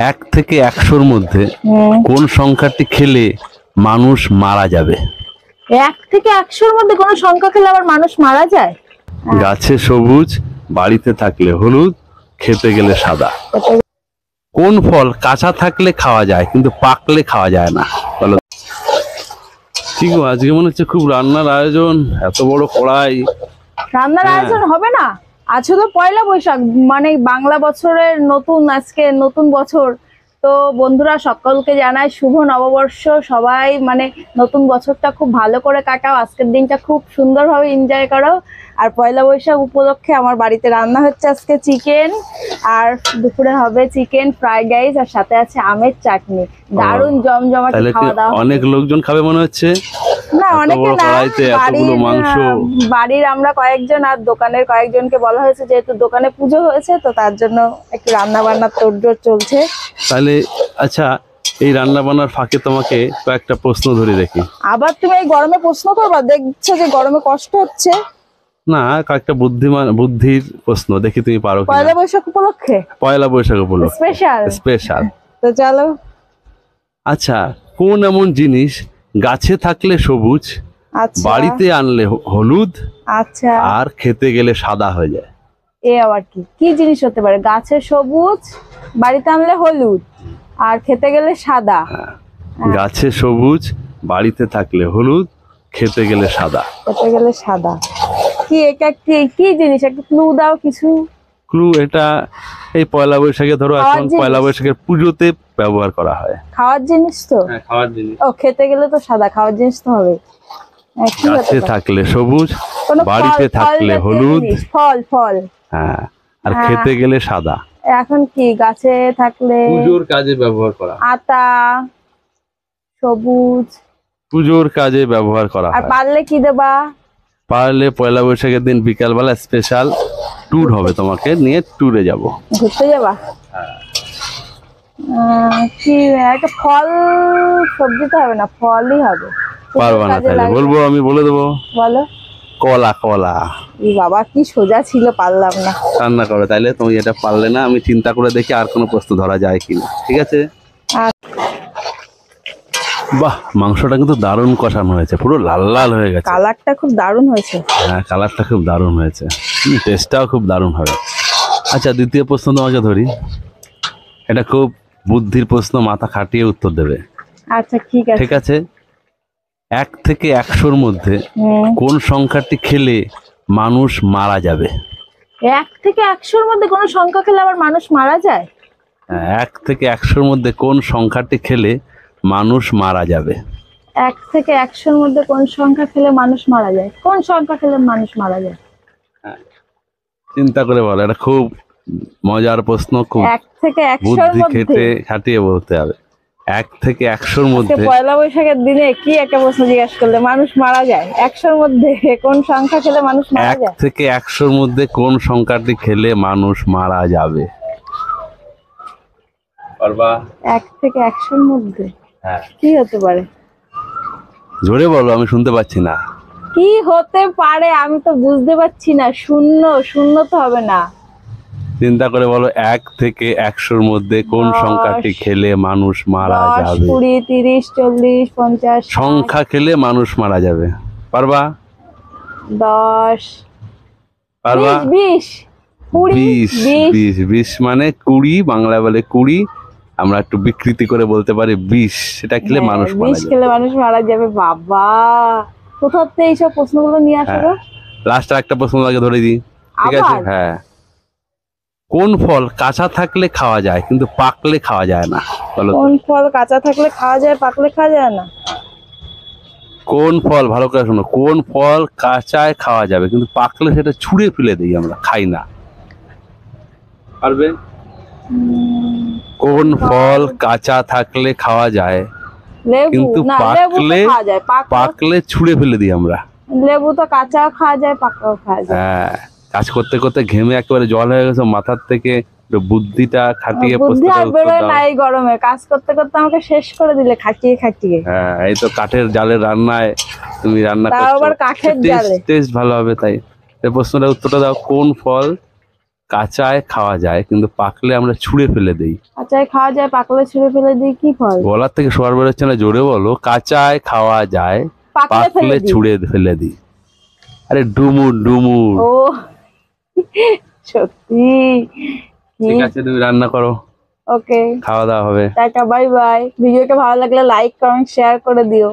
এক থেকে 100-র মধ্যে কোন সংখ্যাটি খেলে মানুষ মারা যাবে? 1 থেকে 100-র মধ্যে কোন সংখ্যা খেলে আবার মানুষ মারা যায়? গাছে সবুজ, বাড়িতে থাকলে হলুদ, খেতে গেলে সাদা। কোন ফল কাঁচা থাকলে খাওয়া যায় কিন্তু পাকলে খাওয়া যায় না? বলো। ঠিক আজকে মনে হচ্ছে খুব রান্নার আয়োজন, এত বড় কড়াই। রান্নার আয়োজন হবে না? আজকে তো পয়লা বৈশাখ, মানে বাংলা বছরের আজকে নতুন বছর। তো বন্ধুরা সকলকে জানাই শুভ নববর্ষ। সবাই মানে নতুন বছরটা খুব ভালো করে কাটাও, আজকের দিনটা খুব সুন্দরভাবে এনজয় করো। আর পয়লা বৈশাখ উপলক্ষে আমার বাড়িতে রান্না হচ্ছে আজকে চিকেন, আর দুপুরে হবে চিকেন ফ্রাইড রাইস, আর সাথে আছে আমের চাটনি। দারুণ জমজমাট খাওয়া দাওয়া। অনেক লোকজন খাবে মনে হচ্ছে। না, অনেকে না, বাড়ির আমরা কয়েকজন আর দোকানের কয়েকজনকে বলা হয়েছে, যেহেতু দোকানে পুজো হয়েছে তো তার জন্য একটু রান্না বান্নার তোড়জোড় চলছে। তাহলে আচ্ছা, এই রান্না বান্নার ফাঁকে তোমাকে কয়েকটা প্রশ্ন ধরে দেখি। আবার তুমি এই গরমে প্রশ্ন করবা? দেখছো যে গরমে কষ্ট হচ্ছে। না, কয়েকটা বুদ্ধির প্রশ্ন দেখি তুমি পারো কিনা। পয়লা বৈশাখ উপলক্ষে? পয়লা বৈশাখ উপলক্ষে স্পেশাল। তো চলো। আচ্ছা, কোন এমন জিনিস গাছে থাকলে সবুজ, বাড়িতে আনলে হলুদ, আচ্ছা, আর খেতে গেলে সাদা হয়ে যায়? এ আবার কি জিনিস হতে পারে? গাছে সবুজ, বাড়িতে আনলে হলুদ, আর খেতে গেলে সাদা। গাছে সবুজ, বাড়িতে থাকলে হলুদ, খেতে গেলে সাদা। কি এটা? কি জিনিস? একটা ক্লু দাও কিছু। ক্লু এটা এই পয়লা বৈশাখে, ধরো এখন পয়লা বৈশাখের পুজোতে ব্যবহার করা হয়। খাওয়ার জিনিস তো? হ্যাঁ, খাওয়ার জিনিস। ও, খেতে গেলে তো সাদা, খাওয়ার জিনিস তো হবে। গাছে থাকলে সবুজ, বাড়িতে থাকলে হলুদ, ফল। হ্যাঁ, আর খেতে গেলে সাদা। এখন কি গাছে থাকলে? পুজোর কাজে ব্যবহার করা। আতা, সবুজ, পুজোর কাজে ব্যবহার করা হয়। আর পারলে কি দেবা? পারলে পয়লা বৈশাখের দিন বিকালবেলা স্পেশাল ট্যুর হবে, তোমাকে নিয়ে ট্যুরে যাব। ঘুরতে যাবা? কি একটা ফল, সবজি তো হবে না, ফলই হবে। পারবা না? তাহলে বলবো, আমি বলে দেবো। বলো। কলা। বাবা, কি সোজা ছিল, পারলাম না। রান্না করো তাইলে, তুমি এটা পারলে না। আমি চিন্তা করে দেখি আর কোনো প্রশ্ন ধরা যায় কিনা। ঠিক আছে। বাহ, মাংসটা কিন্তু দারুণ কষানো হয়েছে, পুরো লাল লাল হয়ে গেছে। কালারটা খুব দারুণ হয়েছে। হ্যাঁ, কালারটা খুব দারুণ হয়েছে, টেস্টটাও খুব দারুণ হবে। আচ্ছা, দ্বিতীয় প্রশ্ন তোমাকে ধরি। এটা খুব বুদ্ধির প্রশ্ন, মাথা খাটিয়ে উত্তর দেবে। আচ্ছা, ঠিক আছে। 1 থেকে 100-র মধ্যে কোন সংখ্যাটি খেলে মানুষ মারা যাবে? 1 থেকে 100-র মধ্যে কোন সংখ্যা খেলে আবার মানুষ মারা যায়? 1 থেকে 100-র মধ্যে কোন সংখ্যাটি খেলে মানুষ মারা যাবে? 1 থেকে 100-র মধ্যে কোন সংখ্যা খেলে মানুষ মারা যায়? কোন সংখ্যা খেলে মানুষ মারা যায়? চিন্তা করে বলো, এটা খুব মজার প্রশ্ন। খুব 1 থেকে 100-র বুদ্ধি মধ্যে খাটিয়ে বলতে হবে। 1 থেকে 100-র মধ্যে। পয়লা বৈশাখের দিনে কি একটা প্রশ্ন জিজ্ঞাসা করলে মানুষ মারা যায়? 100-র মধ্যে কোন সংখ্যা খেলে মানুষ মারা যায়? 1 থেকে 100-র মধ্যে কোন সংখ্যাটি খেলে মানুষ মারা যাবে? পারবা? 1 থেকে 100-র মধ্যে? হ্যাঁ, কি হতে পারে? জোরে বলো, আমি শুনতে পাচ্ছি না। কি হতে পারে আমি তো বুঝতে পারছি না। শূন্য তো হবে না। চিন্তা করে বলো, 1 থেকে 100-র মধ্যে কোন সংখ্যাটি খেলে মানুষ মারা যাবে? 10, 20, 30, 40, 50 সংখ্যা খেলে মানুষ মারা যাবে। পারবা? 10, পারবা? 20, 20 মানে 20, বাংলা বলে 20, আমরা একটু বিকৃতি করে বলতে পারি 20। সেটা খেলে মানুষ মারা যাবে। 20 খেলে মানুষ মারা যাবে। বাবা, কোথা থেকে এইসব প্রশ্নগুলো নিয়ে আসো? লাস্ট একটা প্রশ্ন আগে ধরে দিই, ঠিক আছে? হ্যাঁ, কোন ফল কাঁচা থাকলে খাওয়া যায় কিন্তু পাকলে খাওয়া যায় না? বলো। কোন ফল কাঁচা থাকলে খাওয়া যায়, পাকলে খাওয়া যায় না? কোন ফল, ভালো করে শোনো, কোন ফল কাঁচায় খাওয়া যাবে কিন্তু পাকলে সেটা ছুঁড়ে ফেলে দিই, আমরা খাই না? পারবে? কোন ফল কাঁচা থাকলে খাওয়া যায় কিন্তু পাকলে ছুঁড়ে ফেলে দিই আমরা? লেবু তো কাঁচাও খাওয়া যায়, পাকাও খাওয়া যায়। হ্যাঁ, কাজ করতে করতে ঘেমে একেবারে জল হয়ে গেছে মাথার থেকে, বুদ্ধিটা খাটিয়ে এই গরমে কাজ করতে করতে আমাকে শেষ করে দিলে খাটিয়ে। হ্যাঁ, এই তো কাঠের জালের রান্নায় তুমি রান্না করছো, আবার কাঠের জালে টেস্ট ভালো হবে। তাই এই প্রশ্নটার উত্তরটা দাও, কোন ফল কাঁচায় খাওয়া যায় কিন্তু পাকলে আমরা ছুঁড়ে ফেলে দিই। কাঁচায় খাওয়া যায়, পাকলে ছুঁড়ে ফেলে দিই, কি ফল? গলার থেকে সবার বেরোচ্ছে না, জোরে বলো। কাঁচায় খাওয়া যায়, পাকলে ফেলে পাকলে দিই। ছুঁড়ে ফেলে দিই। আরে ডুমুর ডুমুর। ও সত্যি। ঠিক আছে, তুমি রান্না করো, ওকে, খাওয়া দাওয়া হবে। Tata, bye bye. ভিডিওটা ভালো লাগলে লাইক কমেন্ট শেয়ার করে দিও।